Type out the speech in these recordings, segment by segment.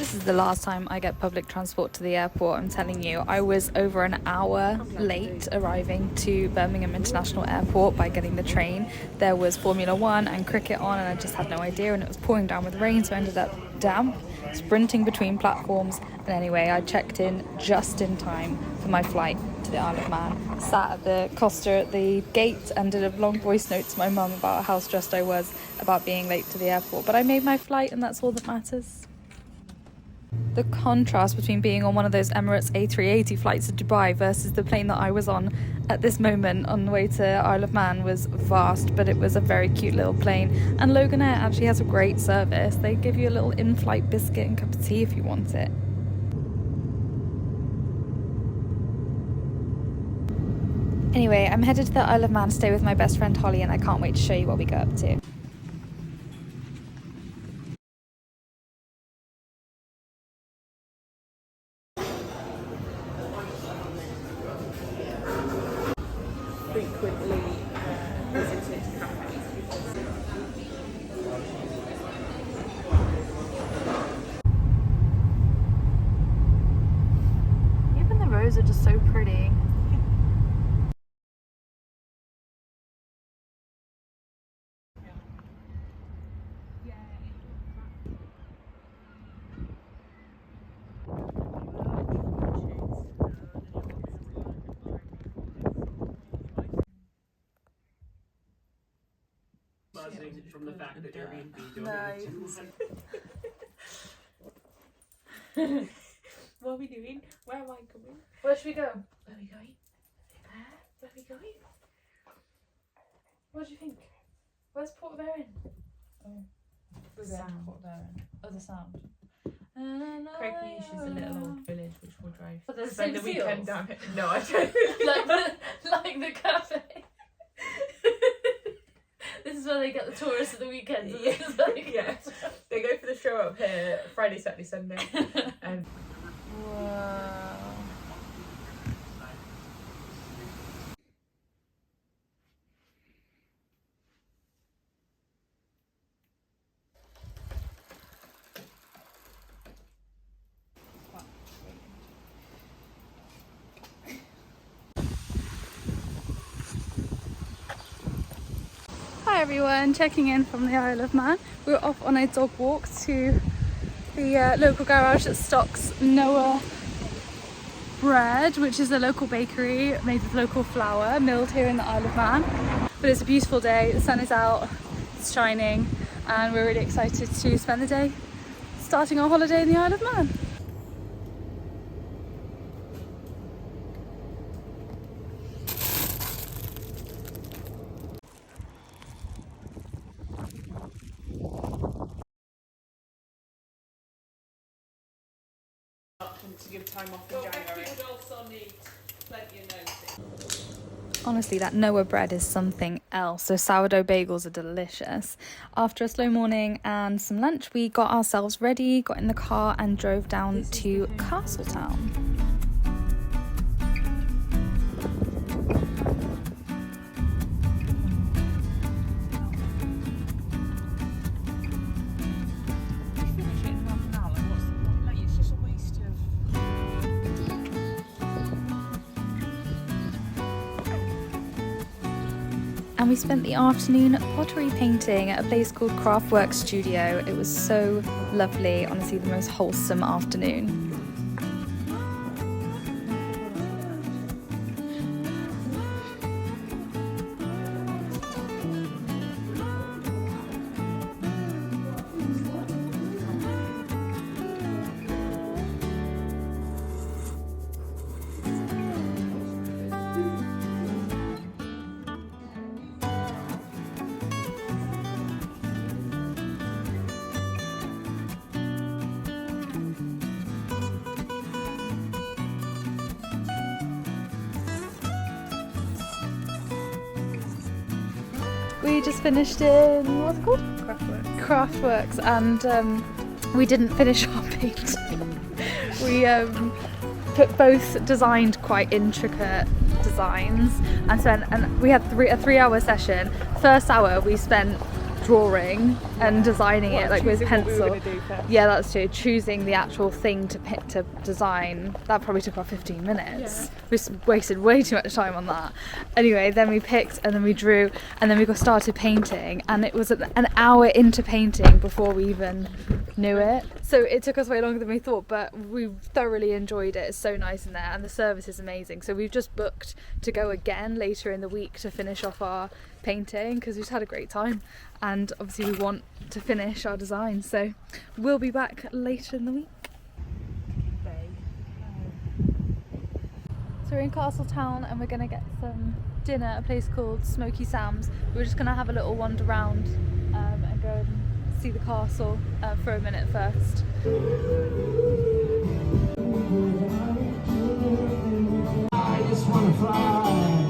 This is the last time I get public transport to the airport, I'm telling you. I was over an hour late arriving to Birmingham International Airport by getting the train. There was Formula One and cricket on and I just had no idea, and it was pouring down with rain, so I ended up damp, sprinting between platforms. And anyway, I checked in just in time for my flight to the Isle of Man. Sat at the Costa at the gate and did a long voice note to my mum about how stressed I was about being late to the airport. But I made my flight and that's all that matters. The contrast between being on one of those Emirates A380 flights to Dubai versus the plane that I was on at this moment on the way to Isle of Man was vast, but it was a very cute little plane. And Logan Air actually has a great service. They give you a little in-flight biscuit and cup of tea if you want it. Anyway, I'm headed to the Isle of Man to stay with my best friend Holly, and I can't wait to show you what we go up to. Frequently visited cafes. Even the roads are just so pretty. From the fact that Airbnb doing What are we doing? Where am I going? Where should we go? Where are we going? Where are we going? What do you think? Where's Port of Ayre? Oh, The sound. Port of Ayre. Oh, the sound. Craignish is a little old village which we'll drive. But there's Spend the the same weekend seals? down here. No, I don't. like the cafe. This is where they get the tourists at the weekends. And this is where they get They go for the show up here Friday, Saturday, Sunday. Wow. Hi everyone, checking in from the Isle of Man. We're off on a dog walk to the local garage that stocks Noah bread, which is a local bakery made with local flour, milled here in the Isle of Man. But it's a beautiful day, the sun is out, it's shining, and we're really excited to spend the day starting our holiday in the Isle of Man. To give time off in January. Would also need plenty of notice. Honestly, that Noah bread is something else. So sourdough bagels are delicious. After a slow morning and some lunch, we got ourselves ready, got in the car and drove down to Castletown. And we spent the afternoon pottery painting at a place called Craftwork Studio. It was so lovely, honestly the most wholesome afternoon. We just finished in, what's it called? Craftworks, and we didn't finish our painting. We both designed quite intricate designs, and we had a 3-hour session. First hour we spent drawing and designing it like with choosing what we were pencil. gonna do first. Yeah, that's true. Choosing the actual thing to pick to design, that probably took about 15 minutes. We wasted way too much time on that. Anyway, then we picked and then we drew and then we got started painting, and it was an hour into painting before we even knew it. So it took us way longer than we thought, but we thoroughly enjoyed it. It's so nice in there and the service is amazing. So we've just booked to go again later in the week to finish off our painting because we just had a great time, and obviously we want to finish our design, so we'll be back later in the week. So we're in Castletown and we're going to get some dinner at a place called Smoky Sam's. We're just going to have a little wander around and go and see the castle for a minute first. I just wanna fly.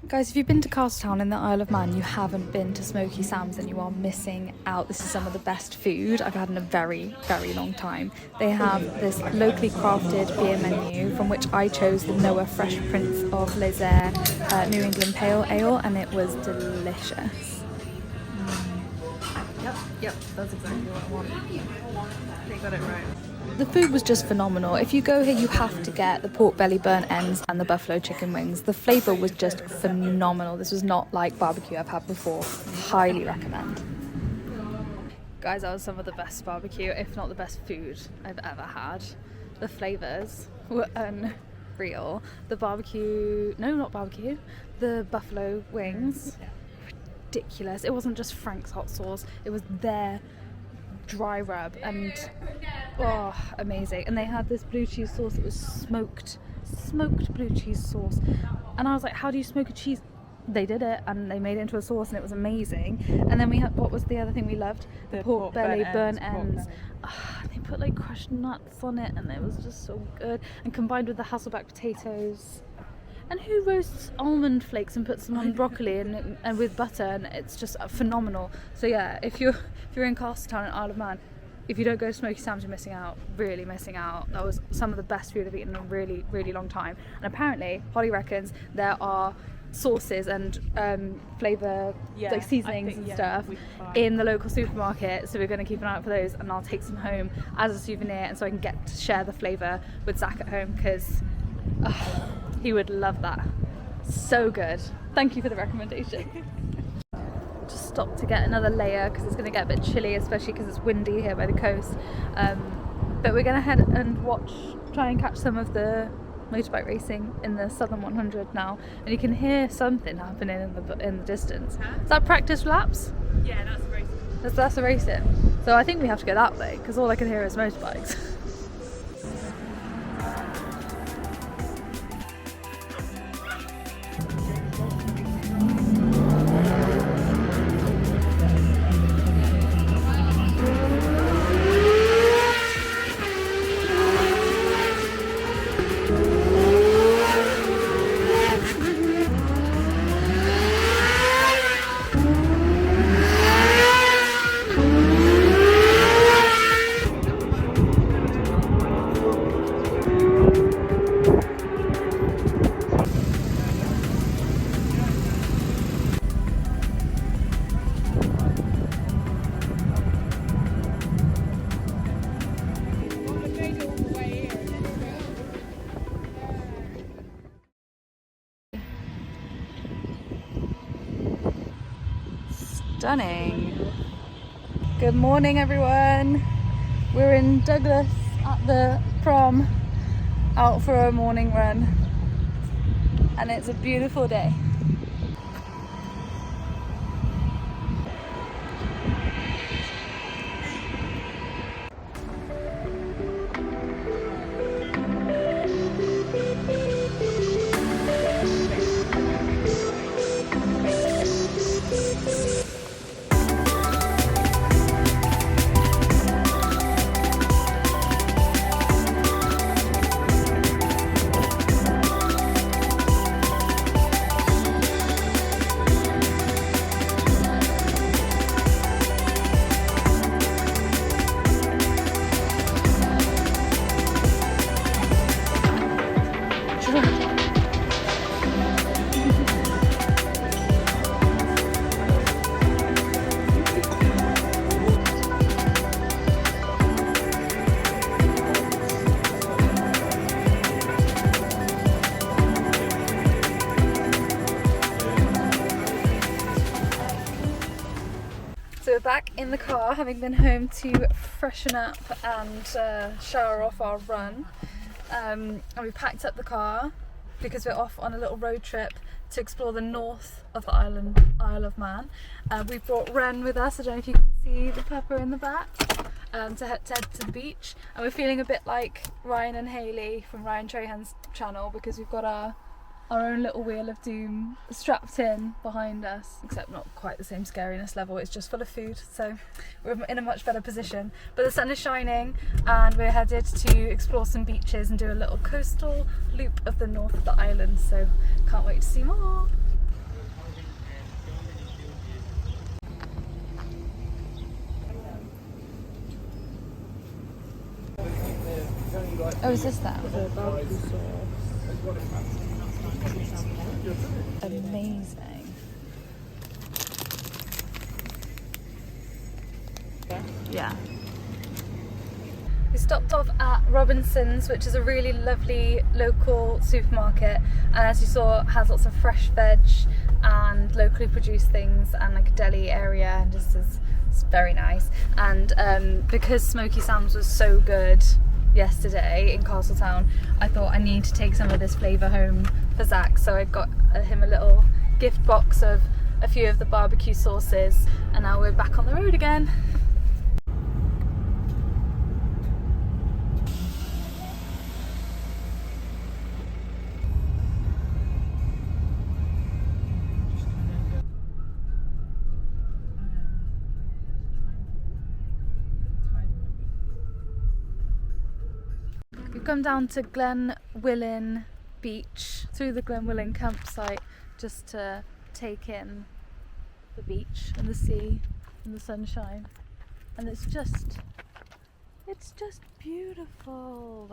Guys, if you've been to Castletown in the Isle of Man, you haven't been to Smoky Sam's and you are missing out. This is some of the best food I've had in a very, very long time. They have this locally crafted beer menu from which I chose the Noah Fresh Prince of Les Ayres New England Pale Ale, and it was delicious. Yep, that's exactly what I want. They got it right. The food was just phenomenal. If you go here, you have to get the pork belly burnt ends and the buffalo chicken wings. The flavour was just phenomenal. This was not like barbecue I've had before. Highly recommend. Guys, that was some of the best barbecue, if not the best food I've ever had. The flavours were unreal. The barbecue, no, not barbecue, the buffalo wings, ridiculous. It wasn't just Frank's hot sauce, it was their dry rub, and oh, amazing. And they had this blue cheese sauce. It was smoked blue cheese sauce, and I was like, how do you smoke a cheese? They did it and they made it into a sauce and it was amazing. And then we had, what was the other thing we loved? The pork belly burnt ends. They put like crushed nuts on it and it was just so good, and combined with the Hasselback potatoes. And who roasts almond flakes and puts them on broccoli and with butter, and it's just phenomenal. So yeah, if you're in Castletown and Isle of Man, if you don't go to Smoky Sam's, you're missing out, really missing out. That was some of the best food I've eaten in a really, really long time. And apparently, Holly reckons there are sauces and flavour, like seasonings and stuff in the local supermarket, so we're going to keep an eye out for those, and I'll take some home as a souvenir, and so I can get to share the flavour with Zach at home, because he would love that. So good. Thank you for the recommendation. Just stopped to get another layer because it's going to get a bit chilly, especially because it's windy here by the coast. But we're going to head and try and catch some of the motorbike racing in the Southern 100 now, and you can hear something happening in the distance. Is that practice laps? Yeah, that's racing. That's the racing. So I think we have to go that way because all I can hear is motorbikes. Stunning. Good morning, everyone. We're in Douglas at the prom, out for a morning run, and it's a beautiful day. back in the car, having been home to freshen up and shower off our run. And we packed up the car because we're off on a little road trip to explore the north of the island, Isle of Man. We brought Ren with us. I don't know if you can see the pupper in the back. To head to the beach, and we're feeling a bit like Ryan and Hayley from Ryan Trahan's channel because we've got our own little wheel of doom strapped in behind us, except not quite the same scariness level. It's just full of food, so we're in a much better position. But the sun is shining and we're headed to explore some beaches and do a little coastal loop of the north of the island, so can't wait to see more. Oh, is this that? Amazing. Yeah. We stopped off at Robinson's, which is a really lovely local supermarket, and as you saw, has lots of fresh veg and locally produced things and like a deli area, and just it's very nice. And because Smoky Sam's was so good yesterday in Castletown, I thought I need to take some of this flavour home for Zach, so I got him a little gift box of a few of the barbecue sauces, and now we're back on the road again. We've come down to Glenwillan Beach, through the Glenwillan campsite, just to take in the beach and the sea and the sunshine, and it's just beautiful.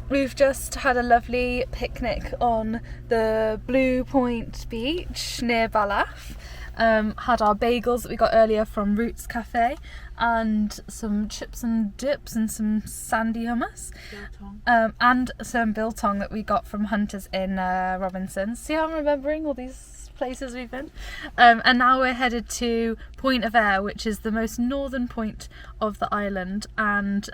We've just had a lovely picnic on the Blue Point beach near Balaf. Had our bagels that we got earlier from Roots Cafe, and some chips and dips and some sandy hummus, and some biltong that we got from Hunters in Robinson's. See how I'm remembering all these places we've been? And now we're headed to Point of Ayre, which is the most northern point of the island, and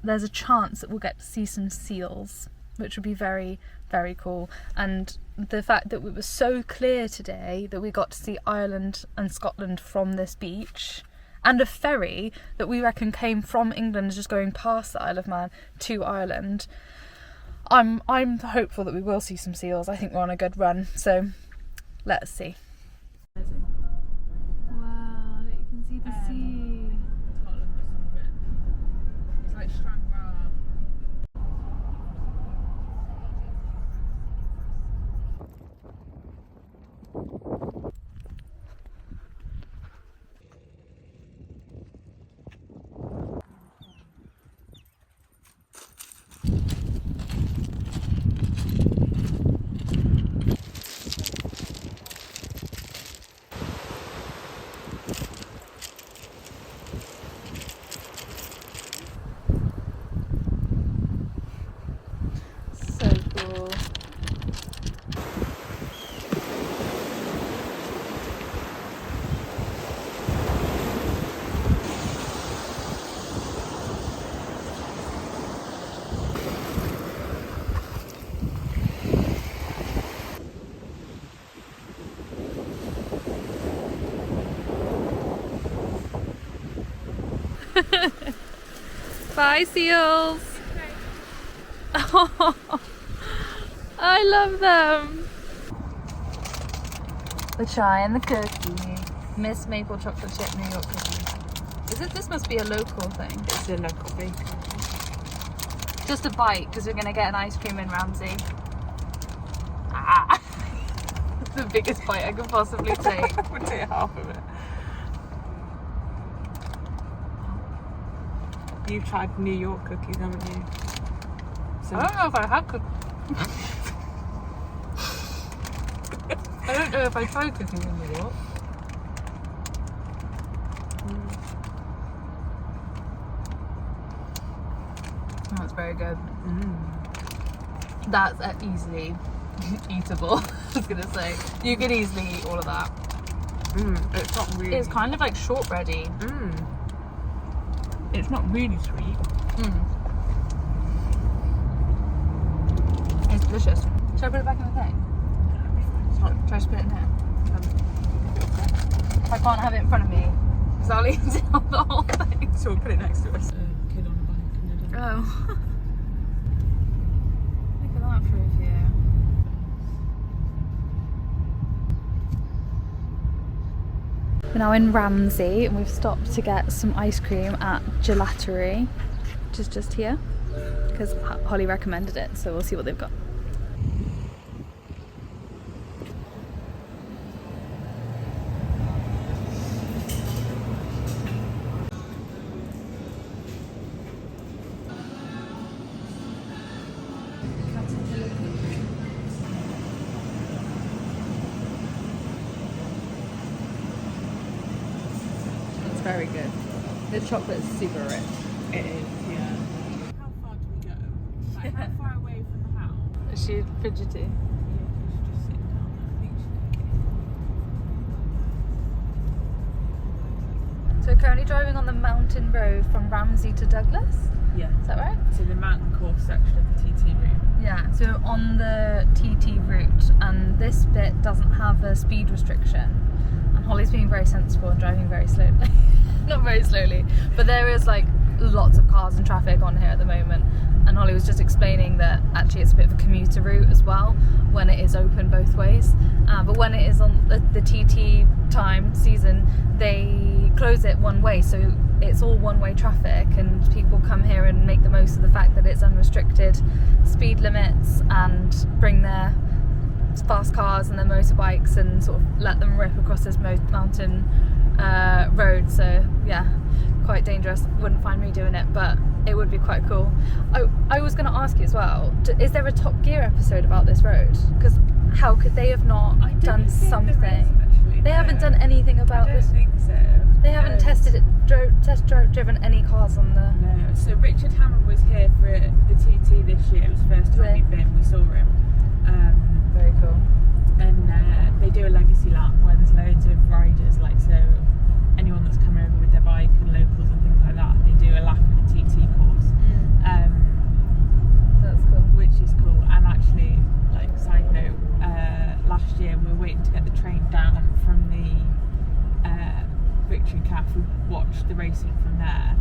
there's a chance that we'll get to see some seals, which would be very, very cool. And the fact that it was so clear today that we got to see Ireland and Scotland from this beach, and a ferry that we reckon came from England just going past the Isle of Man to Ireland. I'm hopeful that we will see some seals. I think we're on a good run, so let's see. Wow, you can see the sea. It's like Strangwell. Bye, seals. Oh, I love them. The chai and the cookie. Miss Maple Chocolate Chip New York cookie. This must be a local thing. It's a local bakery. Just a bite, because we're going to get an ice cream in Ramsey. Ah! It's the biggest bite I could possibly take. We'll take half of it. You've tried New York cookies, haven't you? So I don't know if I have cookies. I don't know if I tried cookies in New York. That's very good. That's easily eatable. I was gonna say you could easily eat all of that. It's not really. It's kind of like shortbready. It's not really sweet. It's delicious. Should I put it back in the thing? Should I just put it in here? I can't have it in front of me because I'll eat down the whole thing. So we'll put it next to us. Kid on a bike. Oh. Look at that for a view. We're now in Ramsey and we've stopped to get some ice cream at Gelatery, which is just here, because Holly recommended it, so we'll see what they've got. Very good. The chocolate is super rich. It is, yeah. How far do we go? Like, how far away from the house? Is she fidgety? Yeah, she's just sitting down there. I think she's okay. So we're currently driving on the mountain road from Ramsey to Douglas. Yeah. Is that right? So the mountain course section of the TT route. Yeah, so we're on the TT route and this bit doesn't have a speed restriction. And Holly's being very sensible and driving very slowly. Not very slowly, but there is like lots of cars and traffic on here at the moment. And Holly was just explaining that actually it's a bit of a commuter route as well when it is open both ways. But when it is on the TT time season, they close it one way, so it's all one-way traffic, and people come here and make the most of the fact that it's unrestricted speed limits and bring their fast cars and their motorbikes and sort of let them rip across this mountain road. So yeah, quite dangerous. Wouldn't find me doing it, but it would be quite cool. I was going to ask you as well, is there a Top Gear episode about this road? Because how could they have not done something? They haven't done anything about this. I don't think so. They haven't driven any cars on the... No. So Richard Hammond was here for the TT this year. It was the first time we'd been. We saw him. Very cool. And they do a legacy lap where there's loads of riders, like, so anyone that's come over with their bike and locals and things like that, they do a lap of the TT course. That's cool. Which is cool. And actually, like, side note, last year we were waiting to get the train down from the Victory Calf. We watched the racing from there,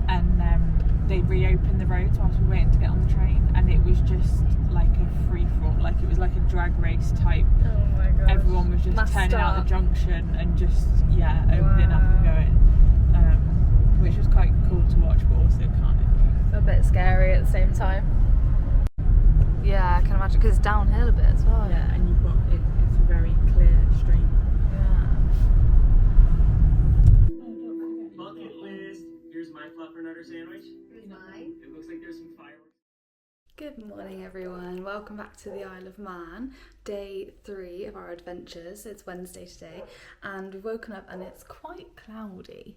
and they reopened the roads whilst we were waiting to get on the train, and it was just like a free-for-all, like it was like a drag race type. Oh my god. Everyone was just turning out the junction and just opening up and going, which was quite cool to watch, but also kind of a bit scary at the same time. Yeah, I can imagine, because it's downhill a bit as well. Yeah, and you've got it's a very clear stream. Yeah. Bucket list. Here's my fluffernutter sandwich. Here's mine. It looks like there's some fireworks. Good morning everyone, welcome back to the Isle of Man, day 3 of our adventures. It's Wednesday today and we've woken up and it's quite cloudy.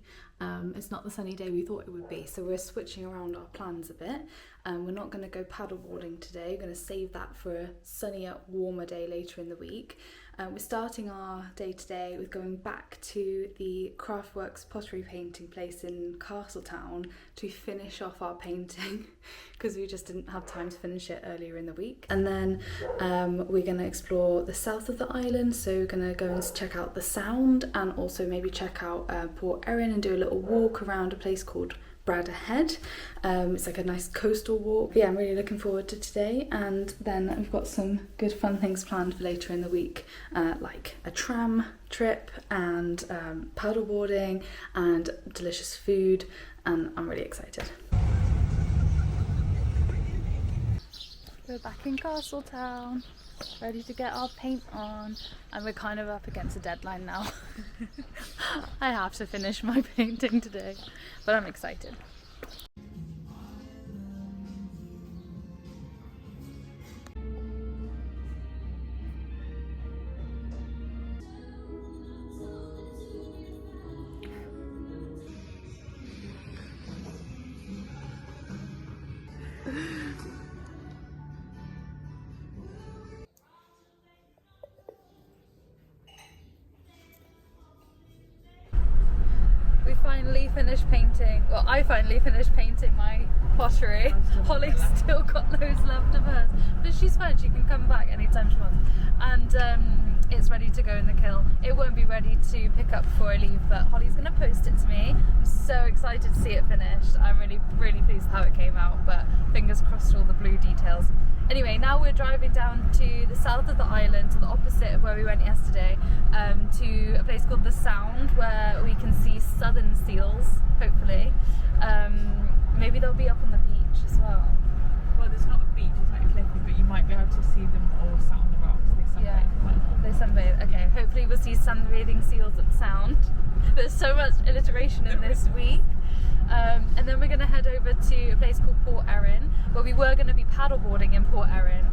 It's not the sunny day we thought it would be, so we're switching around our plans a bit. We're not going to go paddleboarding today. We're going to save that for a sunnier, warmer day later in the week. We're starting our day today with going back to the Craftworks pottery painting place in Castletown to finish off our painting because we just didn't have time to finish it earlier in the week. And then we're going to explore the south of the island, so we're going to go and check out the Sound and also maybe check out Port Erin and do a little walk around a place called Ahead. It's like a nice coastal walk. Yeah, I'm really looking forward to today, and then we've got some good fun things planned for later in the week, like a tram trip and paddleboarding and delicious food, and I'm really excited. We're back in Castletown, ready to get our paint on, and we're kind of up against a deadline now. I have to finish my painting today, but I'm excited. We finally finished painting, well, I finally finished painting my pottery. Holly's still got loads left of hers, but she's fine, she can come back anytime she wants. And it's ready to go in the kiln. It won't be ready to pick up before I leave, but Holly's gonna post it to me. I'm so excited to see it finished. I'm really pleased with how it came out, but fingers crossed all the blue details. Anyway, now we're driving down to the south of the island, to the opposite of where we went yesterday, to a place called the Sound, where we can see southern seals, hopefully. Maybe they'll be up on the beach as well. Well, there's not a beach, it's like a cliffy, but you might be able to see them all sat on the rocks. They sunbathe. Yeah, they sunbathe. Okay, hopefully we'll see sunbathing seals at the Sound. There's so much alliteration in this week. And then we're going to head over to a place called Port Erin, where we were going to be paddleboarding in Port Erin,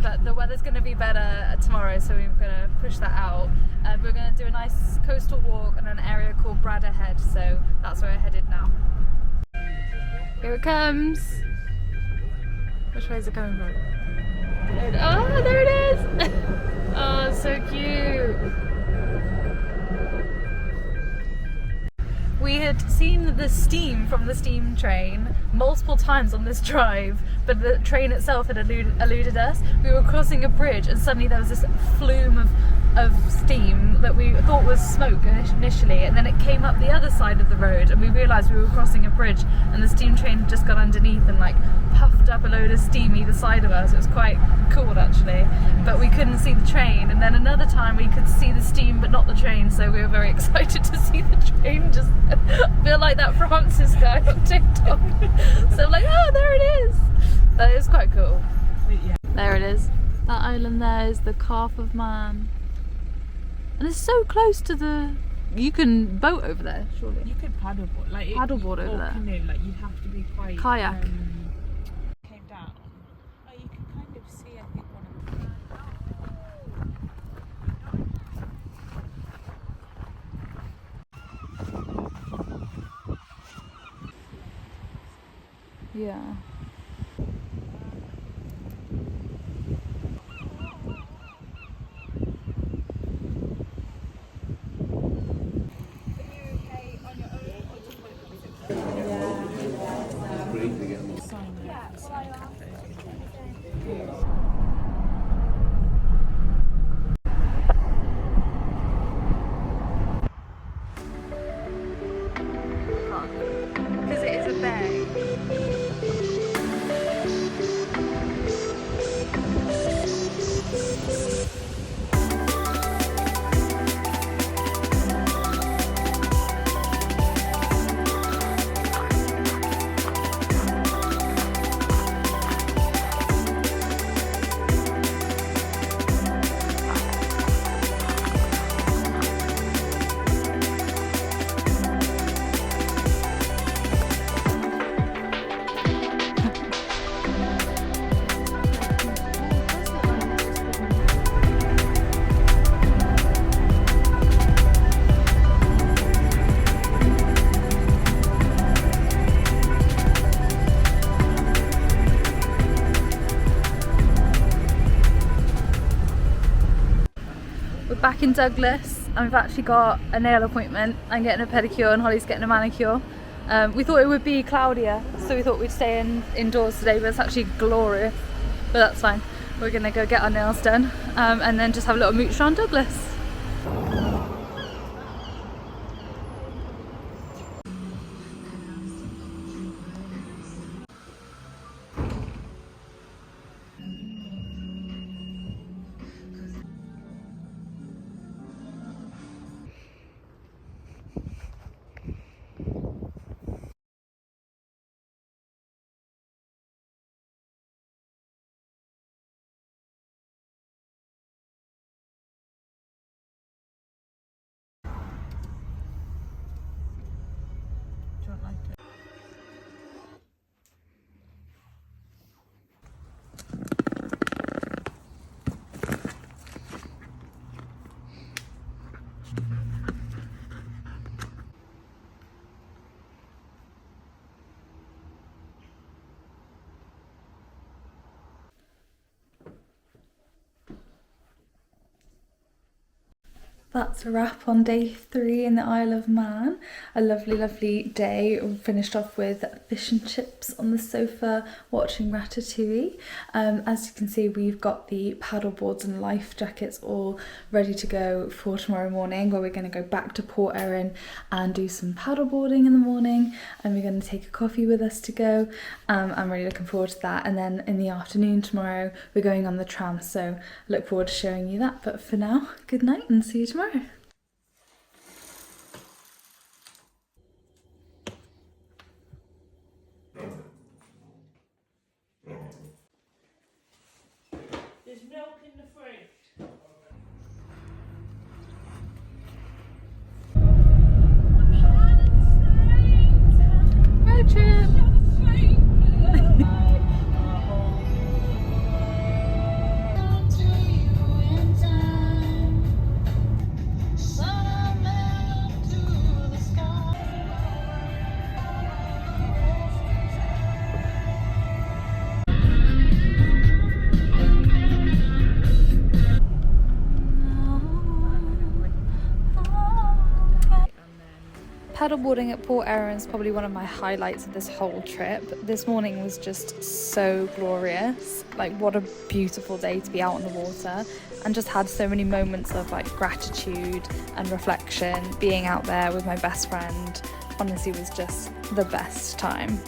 but the weather's going to be better tomorrow, so we're going to push that out. We're going to do a nice coastal walk in an area called Ahead, so that's where we're headed now. Here it comes. Which way is it coming from? Oh, there it is! Oh, so cute! We had seen the steam from the steam train multiple times on this drive, but the train itself had eluded us. We were crossing a bridge and suddenly there was this flume of steam that we thought was smoke initially, and then it came up the other side of the road and we realised we were crossing a bridge and the steam train had just got underneath and like puffed up a load of steam either side of us. It was quite cool actually, but we couldn't see the train. And then another time we could see the steam but not the train, so we were very excited to see the train. Just feel like that Francis guy on TikTok. So I'm like, oh, there it is. That is quite cool. Yeah. There it is. That island there is the Calf of Man. And it's so close to the... You can boat over there, surely. You could paddleboard, like Paddleboard over there. Canoe, like you'd have to be quite... Kayak. Came down. Oh, you can kind of see, I think, one of the... Yeah. Because it is a bay. We're back in Douglas and we've actually got a nail appointment. I'm getting a pedicure and Holly's getting a manicure. We thought it would be cloudier, so we thought we'd stay indoors today, but it's actually glorious. But that's fine. We're gonna go get our nails done and then just have a little mooch around Douglas. That's a wrap on day 3 in the Isle of Man. A lovely, lovely day. We finished off with fish and chips on the sofa watching Ratatouille. As you can see, we've got the paddle boards and life jackets all ready to go for tomorrow morning, where we're going to go back to Port Erin and do some paddle boarding in the morning, and we're going to take a coffee with us to go. I'm really looking forward to that. And then in the afternoon tomorrow, we're going on the tram, so look forward to showing you that. But for now, good night and see you tomorrow. There's milk in the fridge. Road trip! Paddleboarding at Port Erin is probably one of my highlights of this whole trip. This morning was just so glorious. Like, what a beautiful day to be out on the water, and just had so many moments of like gratitude and reflection. Being out there with my best friend honestly was just the best time.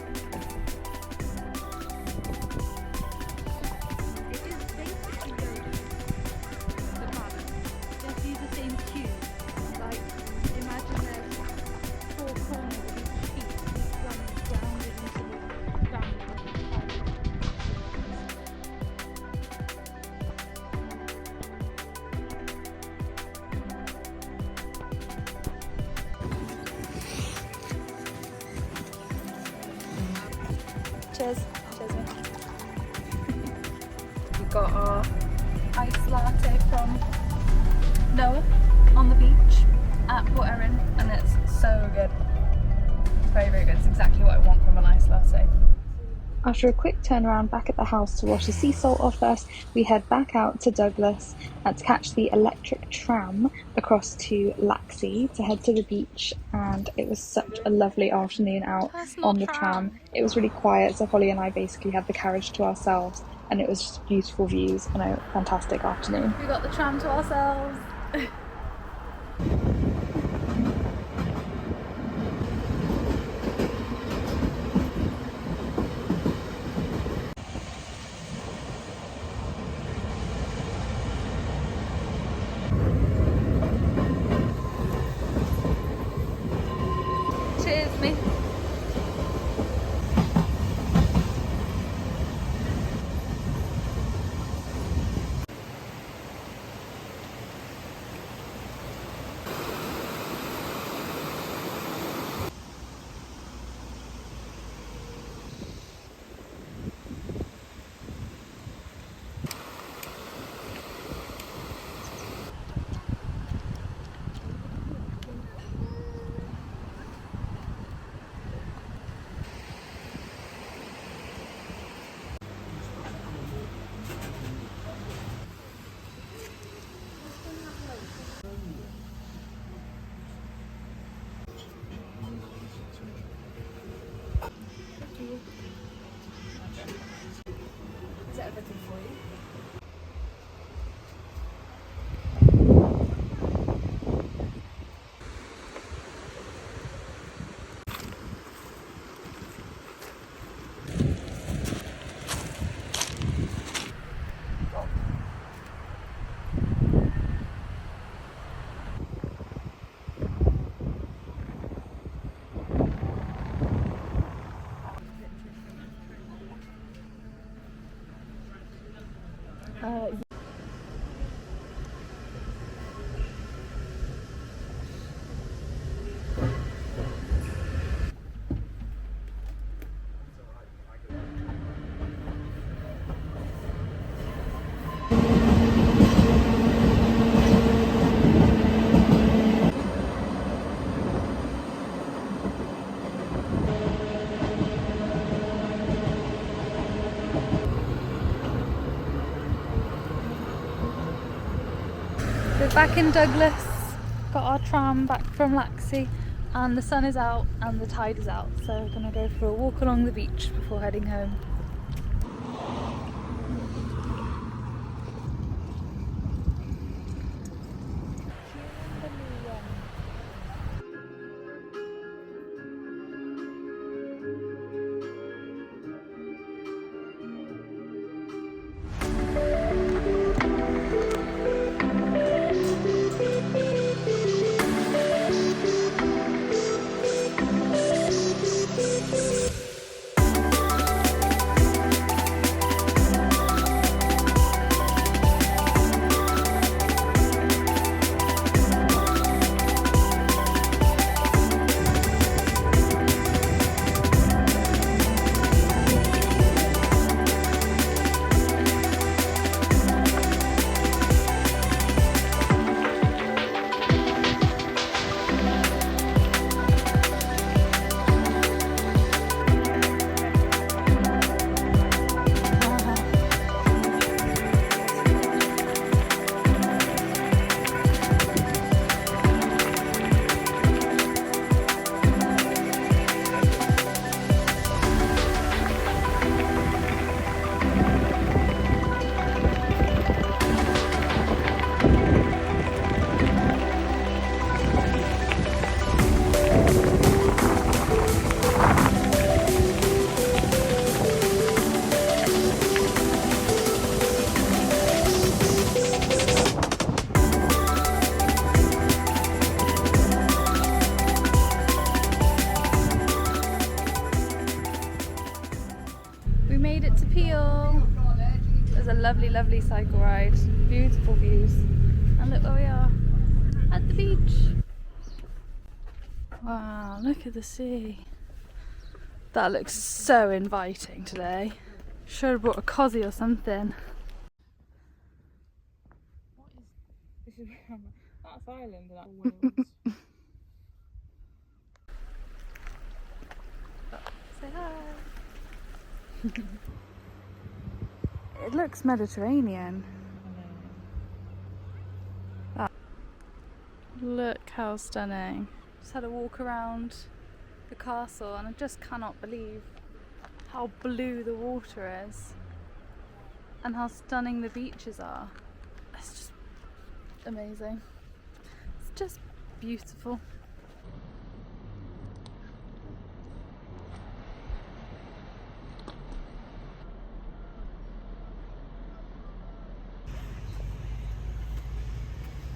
Cheers. Cheers, mate. We've got our iced latte from Noah on the beach at Port Erin, and it's so good. Very, very good. It's exactly what I want from an iced latte. After a quick turnaround back at the house to wash the sea salt off us, we head back out to Douglas to catch the electric tram across to Laxey to head to the beach, and it was such a lovely afternoon out on the tram. It was really quiet, so Holly and I basically had the carriage to ourselves, and it was just beautiful views and a fantastic afternoon. We got the tram to ourselves. Cheers, mate. We're back in Douglas, got our tram back from Laxey, and the sun is out and the tide is out, so we're gonna go for a walk along the beach before heading home. We made it to Peel. It was a lovely, lovely cycle ride. Beautiful views. And look where we are, at the beach. Wow, look at the sea. That looks so inviting today. Should have brought a cosy or something. This is that's Ireland and that's Say hi. It looks Mediterranean. Look how stunning. Just had a walk around the castle and I just cannot believe how blue the water is and how stunning the beaches are. It's just amazing. It's just beautiful.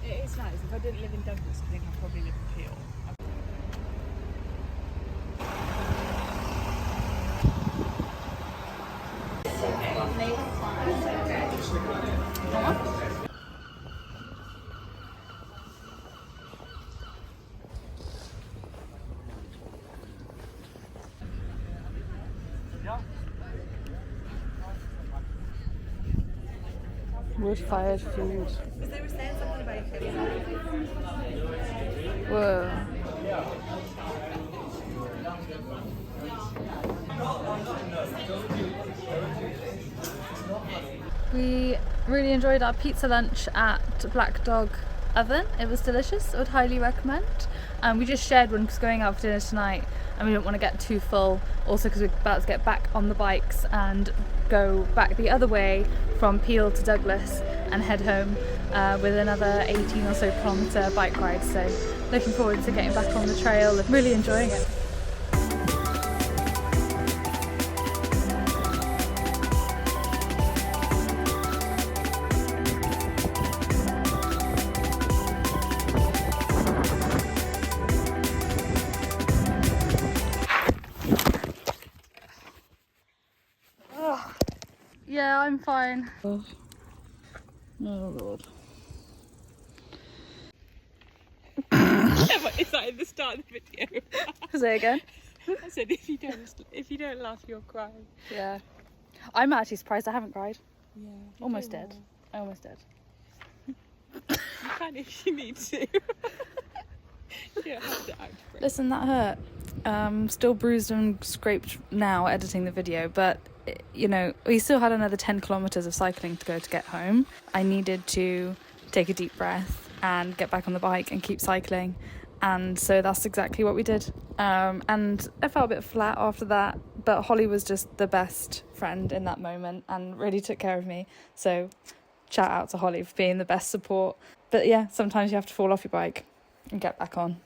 It is nice. If I didn't live in Douglas, I think I'd probably live in Peel. Wood-fired food. Whoa. We really enjoyed our pizza lunch at Black Dog Oven. It was delicious. I would highly recommend. We just shared one because going out for dinner tonight and we don't want to get too full. Also because we're about to get back on the bikes and go back the other way from Peel to Douglas and head home with another 18 or so kilometre bike ride. So looking forward to getting back on the trail and really enjoying it. Yeah, I'm fine. Oh Lord. Is that in the start of the video? Say again? I said if you don't laugh, you'll cry. Yeah. I'm actually surprised I haven't cried. Yeah. Almost dead. I almost did. You can if you need to. You don't have to act for it. Listen, that hurt. Still bruised and scraped now editing the video, but you know, we still had another 10 kilometers of cycling to go to get home. I needed to take a deep breath and get back on the bike and keep cycling. And so that's exactly what we did. And I felt a bit flat after that, but Holly was just the best friend in that moment and really took care of me. So shout out to Holly for being the best support. But yeah, sometimes you have to fall off your bike and get back on.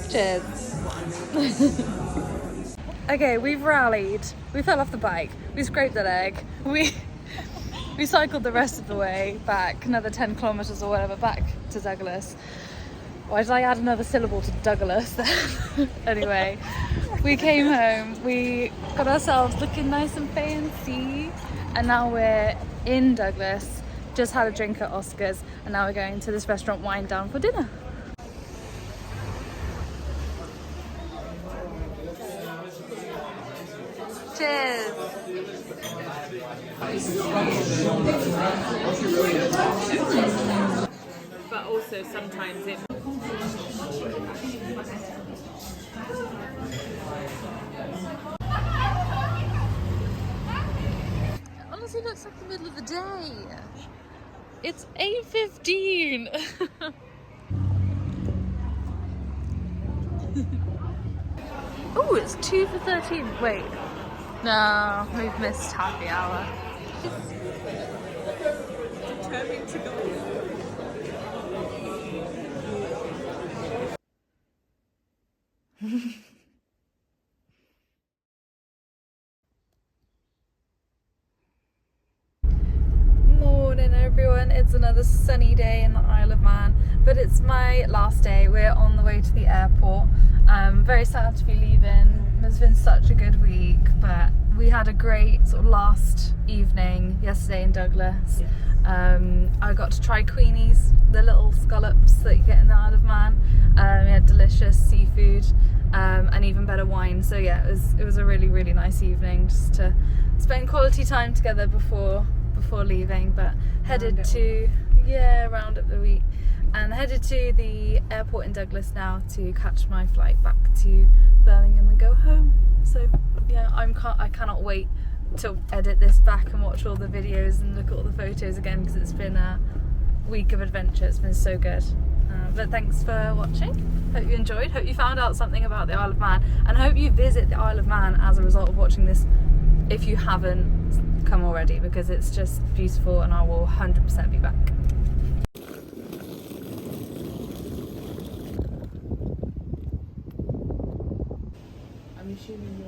Cheers. Okay, we've rallied. We fell off the bike. We scraped the leg. We cycled the rest of the way back, another 10 kilometres or whatever, back to Douglas. Why did I add another syllable to Douglas then? Anyway, we came home, we got ourselves looking nice and fancy, and now we're in Douglas, just had a drink at Oscar's, and now we're going to this restaurant Wind Down for dinner. Cheers! But also sometimes it... It honestly looks like the middle of the day. It's 8:15. Oh, it's 2 for 13. Wait. No, we've missed happy hour. Determined to go. Morning everyone, it's another sunny day in the Isle of Man, but it's my last day. We're on the way to the airport. Very sad to be leaving. It's been such a good week, but we had a great sort of last evening yesterday in Douglas. I got to try Queenies, the little scallops that you get in the Isle of Man. We had delicious seafood and even better wine. So yeah, it was a really, really nice evening just to spend quality time together before leaving. But headed to round up the week and headed to the airport in Douglas now to catch my flight back to Birmingham and go home. So yeah, I cannot wait to edit this back and watch all the videos and look at all the photos again, because it's been a week of adventure. It's been so good. But thanks for watching. Hope you enjoyed. Hope you found out something about the Isle of Man, and hope you visit the Isle of Man as a result of watching this if you haven't come already, because it's just beautiful and I will 100% be back. I'm assuming